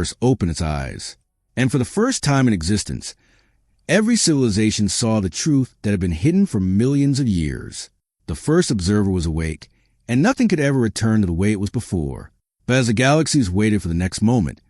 universe opened its eyes. And for the first time in existence, every civilization saw the truth that had been hidden for millions of years. The first observer was awake, and nothing could ever return to the way it was before. But as the galaxies waited for the next moment,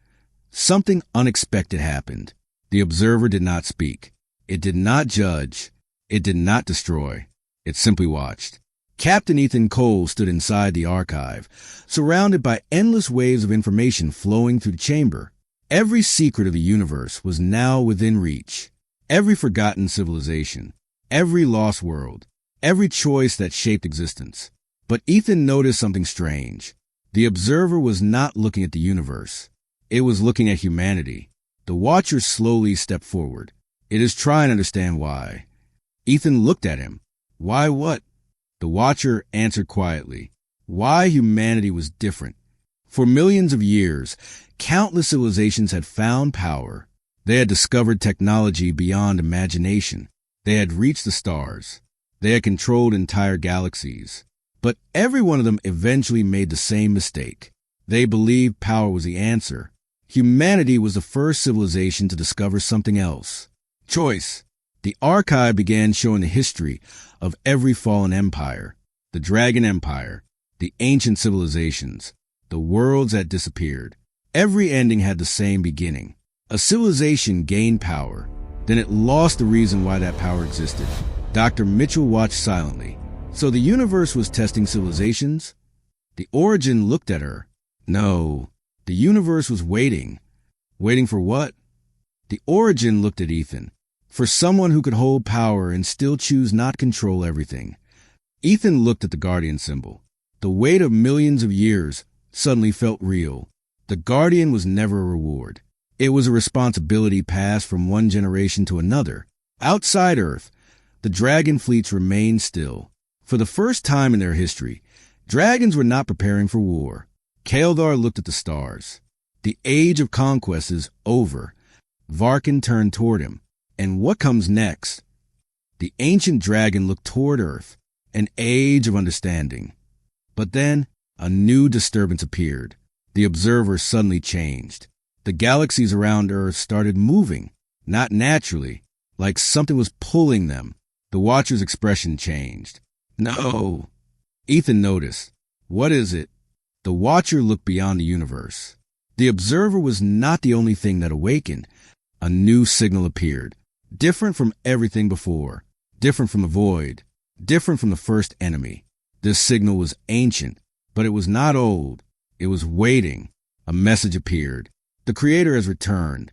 something unexpected happened. The observer did not speak. It did not judge. It did not destroy. It simply watched. Captain Ethan Cole stood inside the archive, surrounded by endless waves of information flowing through the chamber. Every secret of the universe was now within reach. Every forgotten civilization, every lost world, every choice that shaped existence. But Ethan noticed something strange. The observer was not looking at the universe. It was looking at humanity. The watcher slowly stepped forward. It is trying to understand why. Ethan looked at him. Why what? The watcher answered quietly. Why humanity was different. For millions of years, countless civilizations had found power. They had discovered technology beyond imagination. They had reached the stars. They had controlled entire galaxies. But every one of them eventually made the same mistake. They believed power was the answer. Humanity was the first civilization to discover something else. Choice. The archive began showing the history of every fallen empire, the Dragon Empire, the ancient civilizations, the worlds that disappeared. Every ending had the same beginning. A civilization gained power, then it lost the reason why that power existed. Dr. Mitchell watched silently. So the universe was testing civilizations? The Origin looked at her. No, the universe was waiting. Waiting for what? The Origin looked at Ethan. For someone who could hold power and still choose not to control everything. Ethan looked at the Guardian symbol. The weight of millions of years suddenly felt real. The Guardian was never a reward. It was a responsibility passed from one generation to another. Outside Earth, the dragon fleets remained still. For the first time in their history, dragons were not preparing for war. Kaeldar looked at the stars. The age of conquest is over. Varkin turned toward him. And what comes next? The ancient dragon looked toward Earth, an age of understanding. But then, a new disturbance appeared. The observer suddenly changed. The galaxies around Earth started moving, not naturally, like something was pulling them. The watcher's expression changed. No. Ethan noticed. What is it? The watcher looked beyond the universe. The observer was not the only thing that awakened. A new signal appeared. Different from everything before, different from the void, different from the first enemy. This signal was ancient, but it was not old. It was waiting. A message appeared. The Creator has returned.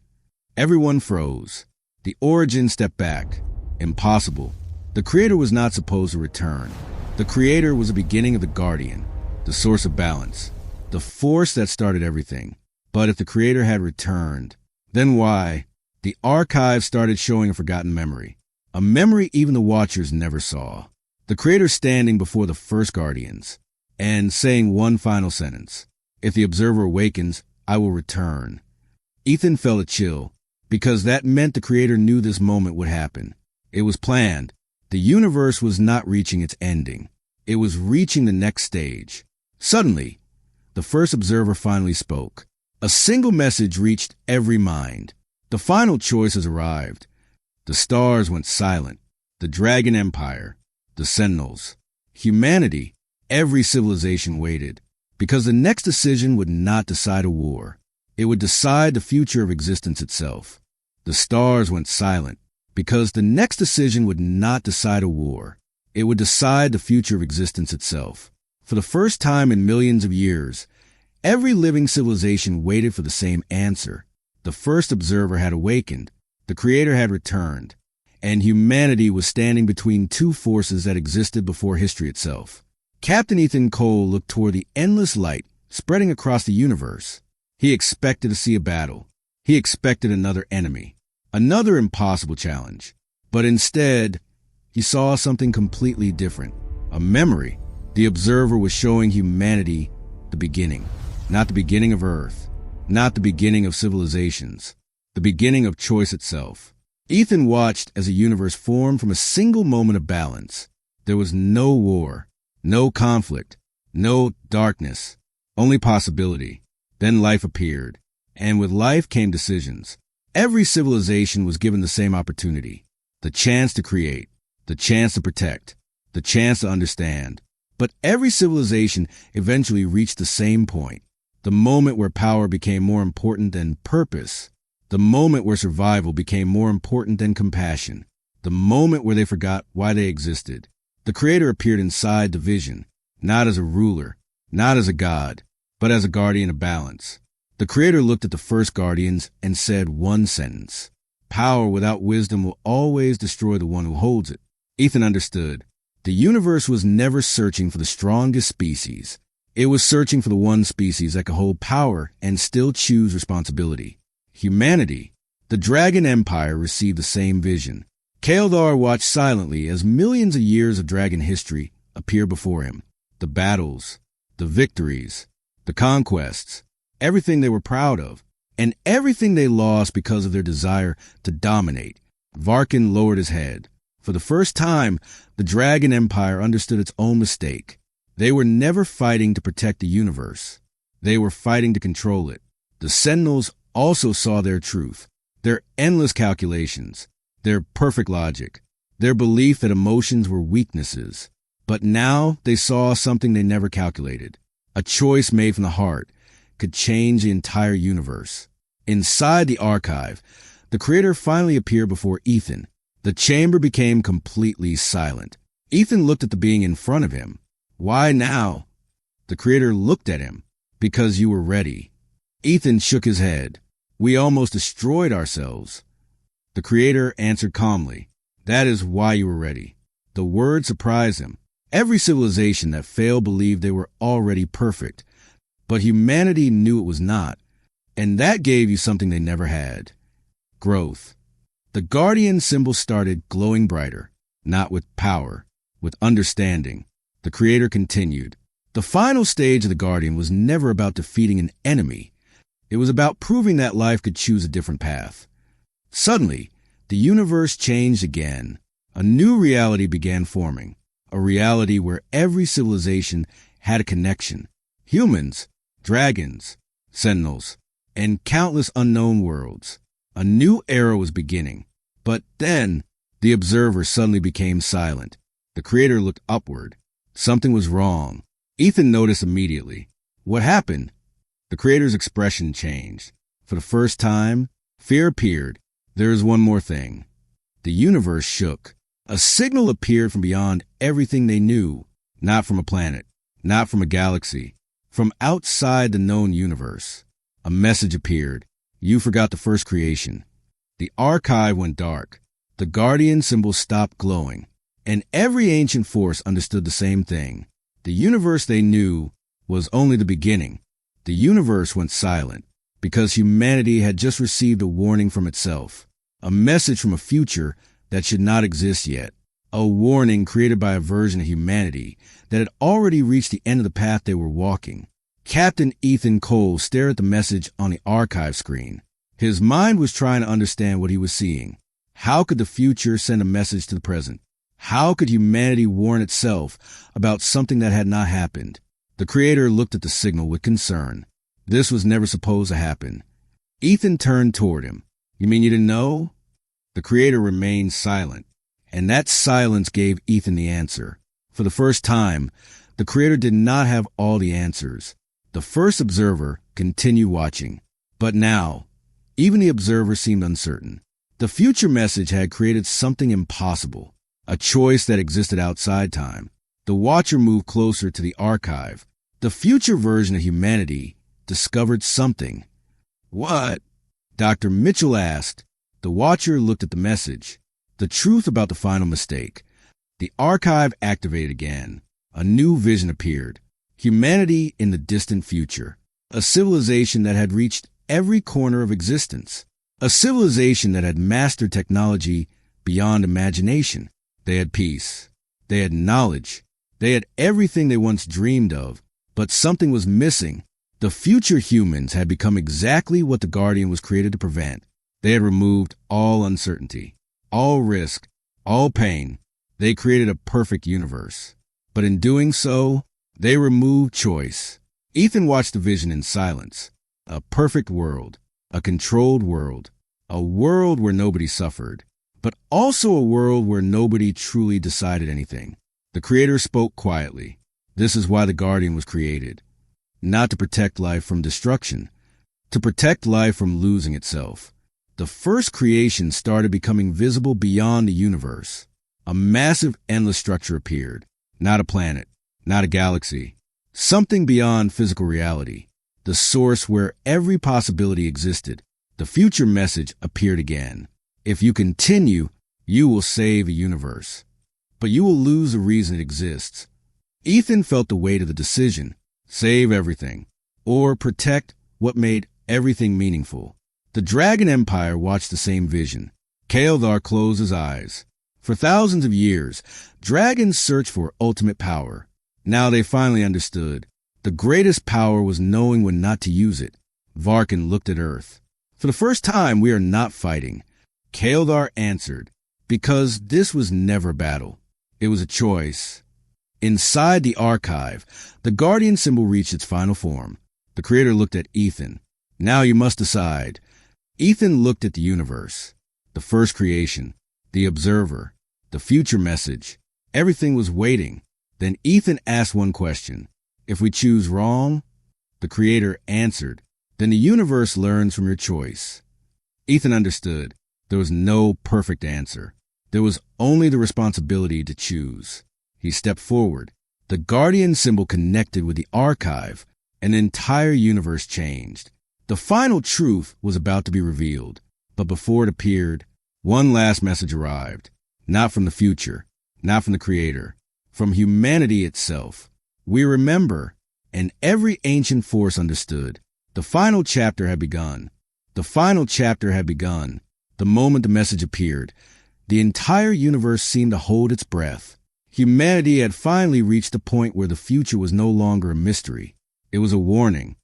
Everyone froze. The Origin stepped back. Impossible. The Creator was not supposed to return. The Creator was the beginning of the Guardian, the source of balance, the force that started everything. But if the Creator had returned, then why? The archive started showing a forgotten memory, a memory even the Watchers never saw. The Creator standing before the first Guardians and saying one final sentence. If the observer awakens, I will return. Ethan felt a chill, because that meant the Creator knew this moment would happen. It was planned. The universe was not reaching its ending. It was reaching the next stage. Suddenly, the first observer finally spoke. A single message reached every mind. The final choice has arrived. The stars went silent. The Dragon Empire, the Sentinels, humanity, every civilization waited. Because the next decision would not decide a war. It would decide the future of existence itself. The stars went silent. Because the next decision would not decide a war. It would decide the future of existence itself. For the first time in millions of years, every living civilization waited for the same answer. The first observer had awakened, the Creator had returned, and humanity was standing between two forces that existed before history itself. Captain Ethan Cole looked toward the endless light spreading across the universe. He expected to see a battle. He expected another enemy, another impossible challenge. But instead, he saw something completely different, a memory. The observer was showing humanity the beginning, not the beginning of Earth. Not the beginning of civilizations, the beginning of choice itself. Ethan watched as a universe formed from a single moment of balance. There was no war, no conflict, no darkness, only possibility. Then life appeared. And with life came decisions. Every civilization was given the same opportunity. The chance to create, the chance to protect, the chance to understand. But every civilization eventually reached the same point. The moment where power became more important than purpose. The moment where survival became more important than compassion. The moment where they forgot why they existed. The Creator appeared inside the vision, not as a ruler, not as a god, but as a guardian of balance. The Creator looked at the first guardians and said one sentence: "Power without wisdom will always destroy the one who holds it." Ethan understood. The universe was never searching for the strongest species. It was searching for the one species that could hold power and still choose responsibility. Humanity. The Dragon Empire received the same vision. Kaeldar watched silently as millions of years of dragon history appeared before him. The battles, the victories, the conquests, everything they were proud of, and everything they lost because of their desire to dominate. Varkin lowered his head. For the first time, the Dragon Empire understood its own mistake. They were never fighting to protect the universe. They were fighting to control it. The Sentinels also saw their truth, their endless calculations, their perfect logic, their belief that emotions were weaknesses. But now they saw something they never calculated. A choice made from the heart could change the entire universe. Inside the archive, the Creator finally appeared before Ethan. The chamber became completely silent. Ethan looked at the being in front of him. "Why now?" The Creator looked at him. "Because you were ready." Ethan shook his head. "We almost destroyed ourselves." The Creator answered calmly, "That is why you were ready." The word surprised him. Every civilization that failed believed they were already perfect, but humanity knew it was not, and that gave you something they never had: growth. The guardian symbol started glowing brighter, not with power, with understanding. The Creator continued. The final stage of the guardian was never about defeating an enemy. It was about proving that life could choose a different path. Suddenly, the universe changed again. A new reality began forming, a reality where every civilization had a connection. Humans, dragons, sentinels, and countless unknown worlds. A new era was beginning. But then, the observer suddenly became silent. The Creator looked upward. Something was wrong. Ethan noticed immediately. "What happened?" The Creator's expression changed. For the first time, fear appeared. "There is one more thing." The universe shook. A signal appeared from beyond everything they knew, not from a planet, not from a galaxy, from outside the known universe. A message appeared. "You forgot the first creation." The archive went dark. The guardian symbol stopped glowing, and every ancient force understood the same thing. The universe they knew was only the beginning. The universe went silent because humanity had just received a warning from itself, a message from a future that should not exist yet, a warning created by a version of humanity that had already reached the end of the path they were walking. Captain Ethan Cole stared at the message on the archive screen. His mind was trying to understand what he was seeing. How could the future send a message to the present? How could humanity warn itself about something that had not happened? The Creator looked at the signal with concern. This was never supposed to happen. Ethan turned toward him. "You mean you didn't know?" The Creator remained silent, and that silence gave Ethan the answer. For the first time, the Creator did not have all the answers. The first observer continued watching. But now, even the observer seemed uncertain. The future message had created something impossible, a choice that existed outside time. The watcher moved closer to the archive. The future version of humanity discovered something. "What?" Dr. Mitchell asked. The watcher looked at the message. The truth about the final mistake. The archive activated again. A new vision appeared. Humanity in the distant future. A civilization that had reached every corner of existence. A civilization that had mastered technology beyond imagination. They had peace. They had knowledge. They had everything they once dreamed of. But something was missing. The future humans had become exactly what the Guardian was created to prevent. They had removed all uncertainty, all risk, all pain. They created a perfect universe. But in doing so, they removed choice. Ethan watched the vision in silence. A perfect world, a controlled world, a world where nobody suffered, but also a world where nobody truly decided anything. The Creator spoke quietly. This is why the Guardian was created. Not to protect life from destruction, to protect life from losing itself. The first creation started becoming visible beyond the universe. A massive, endless structure appeared. Not a planet, not a galaxy. Something beyond physical reality. The source where every possibility existed. The future message appeared again. If you continue, you will save a universe. But you will lose the reason it exists. Ethan felt the weight of the decision. Save everything. Or protect what made everything meaningful. The Dragon Empire watched the same vision. Kaeldar closed his eyes. For thousands of years, dragons searched for ultimate power. Now they finally understood. The greatest power was knowing when not to use it. Varkin looked at Earth. For the first time, we are not fighting. Kaeldar answered, because this was never battle. It was a choice. Inside the archive, the Guardian symbol reached its final form. The Creator looked at Ethan. Now you must decide. Ethan looked at the universe. The first creation. The observer. The future message. Everything was waiting. Then Ethan asked one question. If we choose wrong? The Creator answered. Then the universe learns from your choice. Ethan understood. There was no perfect answer. There was only the responsibility to choose. He stepped forward. The Guardian symbol connected with the archive. An entire universe changed. The final truth was about to be revealed. But before it appeared, one last message arrived. Not from the future, not from the Creator, from humanity itself. We remember, and every ancient force understood. The final chapter had begun. The final chapter had begun. The moment the message appeared, the entire universe seemed to hold its breath. Humanity had finally reached the point where the future was no longer a mystery. It was a warning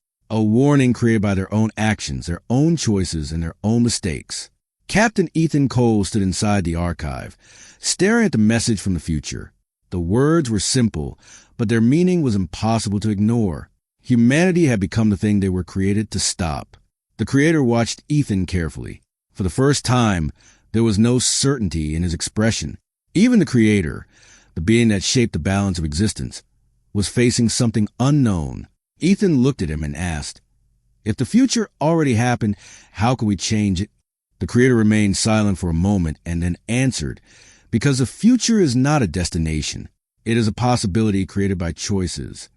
created by their own actions, their own choices, and their own mistakes. Captain Ethan Cole stood inside the archive, staring at the message from the future. The words were simple, but their meaning was impossible to ignore. Humanity had become the thing they were created to stop. The Creator watched Ethan carefully. For the first time, there was no certainty in his expression. Even the Creator, the being that shaped the balance of existence, was facing something unknown. Ethan looked at him and asked, if the future already happened, how could we change it? The Creator remained silent for a moment and then answered, because the future is not a destination. It is a possibility created by choices.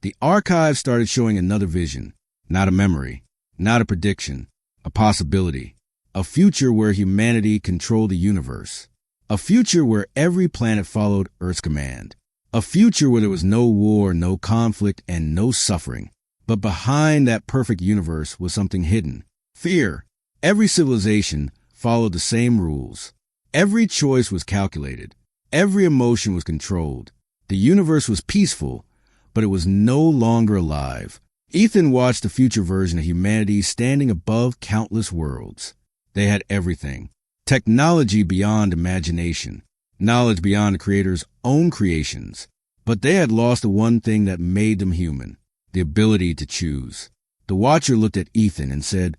The archive started showing another vision, not a memory, not a prediction, a possibility. A future where humanity controlled the universe. A future where every planet followed Earth's command. A future where there was no war, no conflict, and no suffering. But behind that perfect universe was something hidden. Fear. Every civilization followed the same rules. Every choice was calculated. Every emotion was controlled. The universe was peaceful, but it was no longer alive. Ethan watched the future version of humanity standing above countless worlds. They had everything. Technology beyond imagination. Knowledge beyond the Creator's own creations. But they had lost the one thing that made them human. The ability to choose. The Watcher looked at Ethan and said,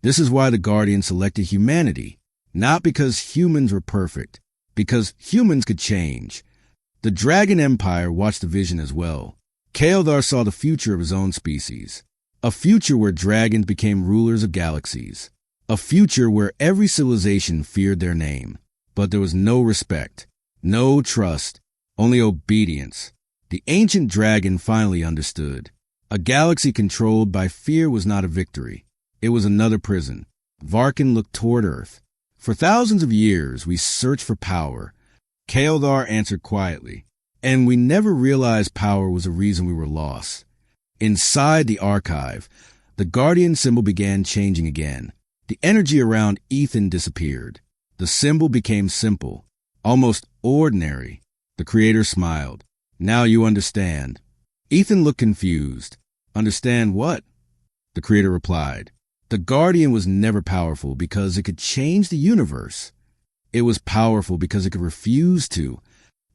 this is why the Guardian selected humanity. Not because humans were perfect. Because humans could change. The Dragon Empire watched the vision as well. Kaeldar saw the future of his own species. A future where dragons became rulers of galaxies. A future where every civilization feared their name. But there was no respect, no trust, only obedience. The ancient dragon finally understood. A galaxy controlled by fear was not a victory. It was another prison. Varkin looked toward Earth. For thousands of years, we searched for power. Kaeldar answered quietly. And we never realized power was the reason we were lost. Inside the archive, the Guardian symbol began changing again. The energy around Ethan disappeared. The symbol became simple, almost ordinary. The Creator smiled. Now you understand. Ethan looked confused. Understand what? The Creator replied. The Guardian was never powerful because it could change the universe. It was powerful because it could refuse to.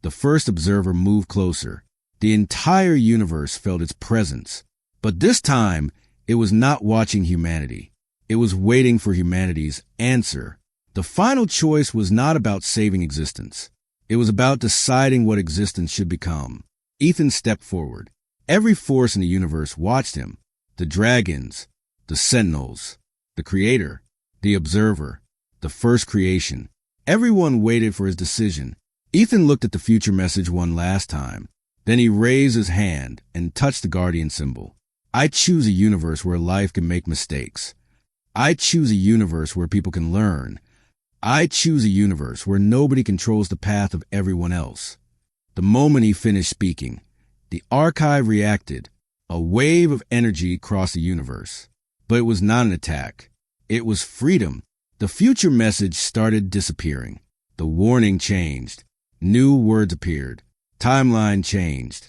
The first observer moved closer. The entire universe felt its presence. But this time, it was not watching humanity. It was waiting for humanity's answer. The final choice was not about saving existence. It was about deciding what existence should become. Ethan stepped forward. Every force in the universe watched him. The dragons, the sentinels, the creator, the observer, the first creation. Everyone waited for his decision. Ethan looked at the future message one last time. Then he raised his hand and touched the guardian symbol. I choose a universe where life can make mistakes. I choose a universe where people can learn. I choose a universe where nobody controls the path of everyone else. The moment he finished speaking, the archive reacted. A wave of energy crossed the universe. But it was not an attack. It was freedom. The future message started disappearing. The warning changed. New words appeared. Timeline changed.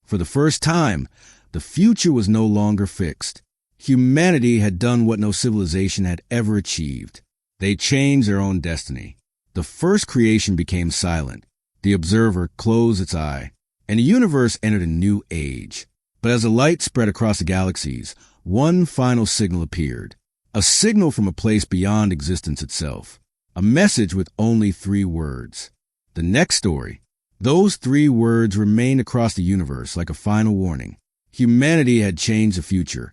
For the first time, the future was no longer fixed. Humanity had done what no civilization had ever achieved. They changed their own destiny. The first creation became silent. The observer closed its eye, and the universe entered a new age. But as the light spread across the galaxies, one final signal appeared. A signal from a place beyond existence itself. A message with only 3 words. The next story. Those 3 words remained across the universe like a final warning. Humanity had changed the future,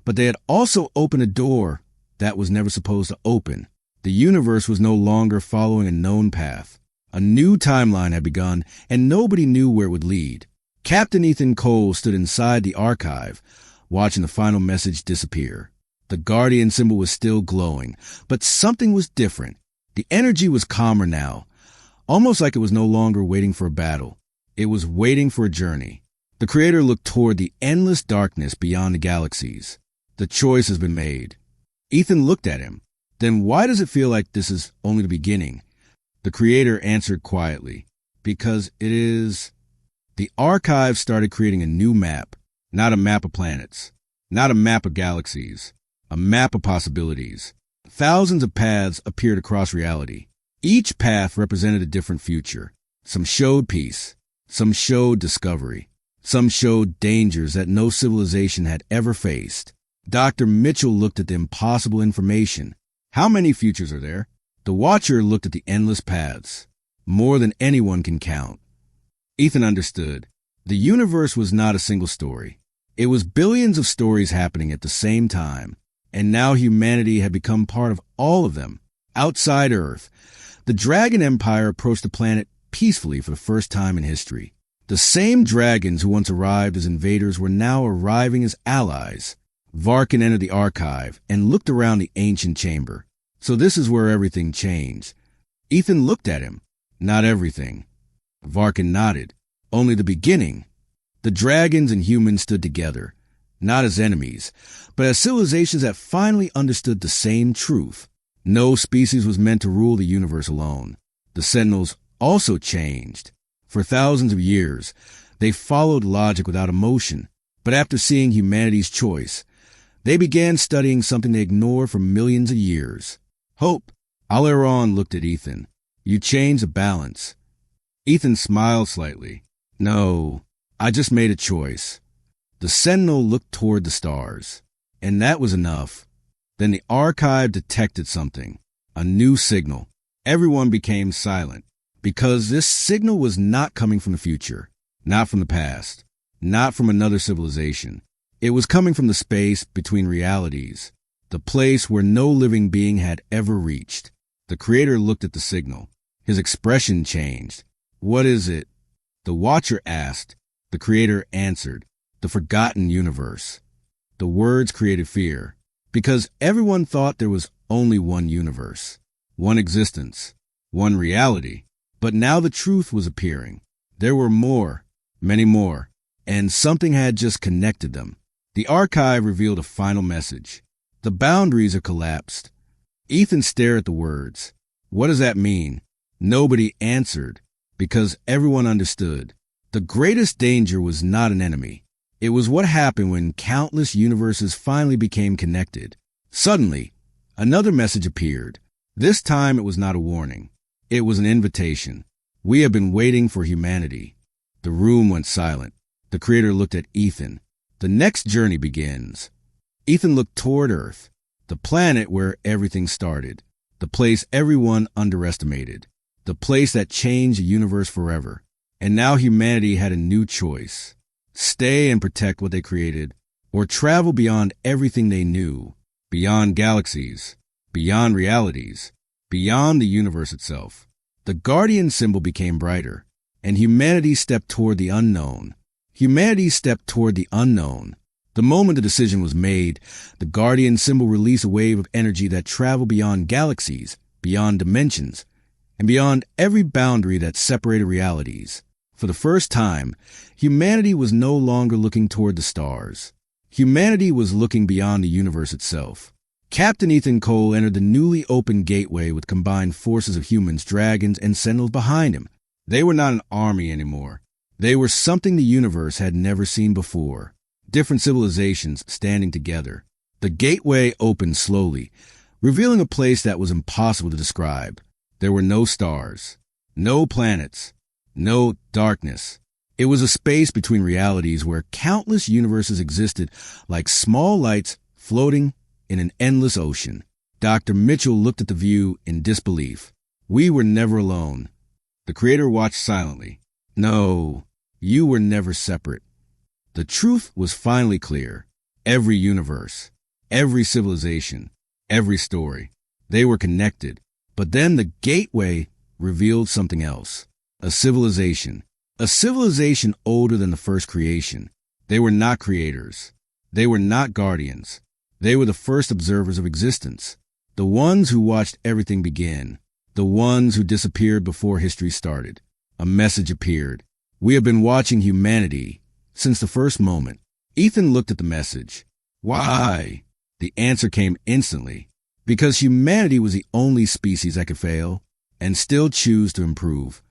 but they had also opened a door that was never supposed to open. The universe was no longer following a known path. A new timeline had begun, and nobody knew where it would lead. Captain Ethan Cole stood inside the archive, watching the final message disappear. The guardian symbol was still glowing, but something was different. The energy was calmer now, almost like it was no longer waiting for a battle. It was waiting for a journey. The creator looked toward the endless darkness beyond the galaxies. The choice has been made. Ethan looked at him. Then why does it feel like this is only the beginning? The creator answered quietly. Because it is. The archive started creating a new map. Not a map of planets. Not a map of galaxies. A map of possibilities. Thousands of paths appeared across reality. Each path represented a different future. Some showed peace. Some showed discovery. Some showed dangers that no civilization had ever faced. Dr. Mitchell looked at the impossible information. How many futures are there? The Watcher looked at the endless paths. More than anyone can count. Ethan understood. The universe was not a single story. It was billions of stories happening at the same time. And now humanity had become part of all of them. Outside Earth, the Dragon Empire approached the planet peacefully for the first time in history. The same dragons who once arrived as invaders were now arriving as allies. Varkin entered the archive and looked around the ancient chamber. So this is where everything changed. Ethan looked at him. Not everything. Varkin nodded. Only the beginning. The dragons and humans stood together, not as enemies, but as civilizations that finally understood the same truth. No species was meant to rule the universe alone. The Sentinels also changed. For thousands of years, they followed logic without emotion. But after seeing humanity's choice, they began studying something they ignored for millions of years. Hope. Alaron looked at Ethan. You changed the balance. Ethan smiled slightly. No, I just made a choice. The Sentinel looked toward the stars. And that was enough. Then the archive detected something. A new signal. Everyone became silent. Because this signal was not coming from the future. Not from the past. Not from another civilization. It was coming from the space between realities. The place where no living being had ever reached. The creator looked at the signal. His expression changed. What is it? The Watcher asked. The creator answered. The forgotten universe. The words created fear. Because everyone thought there was only one universe. One existence. One reality. But now the truth was appearing. There were more. Many more. And something had just connected them. The archive revealed a final message. The boundaries have collapsed. Ethan stared at the words. What does that mean? Nobody answered, because everyone understood. The greatest danger was not an enemy. It was what happened when countless universes finally became connected. Suddenly, another message appeared. This time it was not a warning. It was an invitation. We have been waiting for humanity. The room went silent. The creator looked at Ethan. The next journey begins. Ethan looked toward Earth. The planet where everything started. The place everyone underestimated. The place that changed the universe forever. And now humanity had a new choice. Stay and protect what they created, or travel beyond everything they knew, beyond galaxies, beyond realities, beyond the universe itself. The Guardian symbol became brighter, and humanity stepped toward the unknown. Humanity stepped toward the unknown. The moment the decision was made, the Guardian symbol released a wave of energy that traveled beyond galaxies, beyond dimensions, and beyond every boundary that separated realities. For the first time, humanity was no longer looking toward the stars. Humanity was looking beyond the universe itself. Captain Ethan Cole entered the newly opened gateway with combined forces of humans, dragons, and sentinels behind him. They were not an army anymore. They were something the universe had never seen before. Different civilizations standing together. The gateway opened slowly, revealing a place that was impossible to describe. There were no stars, no planets, no darkness. It was a space between realities where countless universes existed like small lights floating in an endless ocean. Dr. Mitchell looked at the view in disbelief. We were never alone. The Creator watched silently. No, you were never separate. The truth was finally clear. Every universe, every civilization, every story, they were connected. But then the gateway revealed something else. A civilization older than the first creation. They were not creators. They were not guardians. They were the first observers of existence. The ones who watched everything begin. The ones who disappeared before history started. A message appeared. We have been watching humanity since the first moment. Ethan looked at the message. Why? The answer came instantly. Because humanity was the only species that could fail and still choose to improve.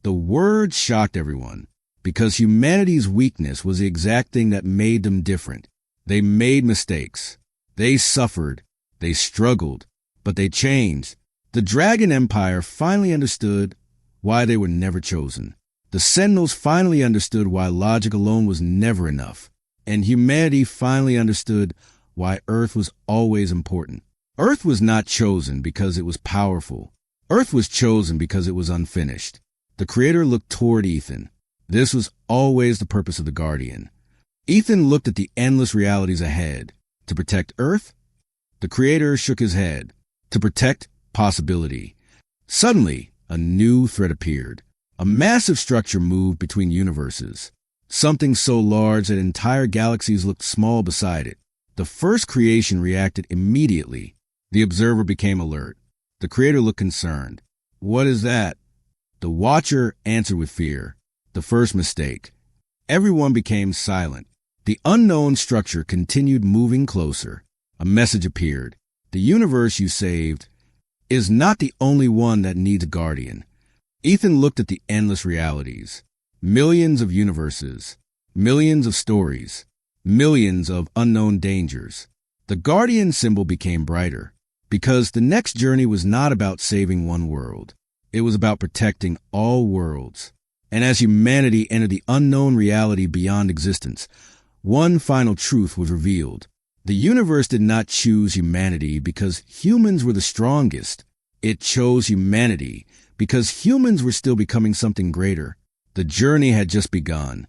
The word shocked everyone, because humanity's weakness was the exact thing that made them different. They made mistakes. They suffered. They struggled. But they changed. The Dragon Empire finally understood why they were never chosen. The Sentinels finally understood why logic alone was never enough. And humanity finally understood why Earth was always important. Earth was not chosen because it was powerful. Earth was chosen because it was unfinished. The Creator looked toward Ethan. This was always the purpose of the Guardian. Ethan looked at the endless realities ahead. To protect Earth? The Creator shook his head. To protect possibility. Suddenly, a new threat appeared. A massive structure moved between universes. Something so large that entire galaxies looked small beside it. The first creation reacted immediately. The observer became alert. The Creator looked concerned. What is that? The Watcher answered with fear. The first mistake. Everyone became silent. The unknown structure continued moving closer. A message appeared. The universe you saved is not the only one that needs a guardian. Ethan looked at the endless realities. Millions of universes. Millions of stories. Millions of unknown dangers. The Guardian symbol became brighter, because the next journey was not about saving one world. It was about protecting all worlds. And as humanity entered the unknown reality beyond existence, one final truth was revealed. The universe did not choose humanity because humans were the strongest. It chose humanity because humans were still becoming something greater. The journey had just begun.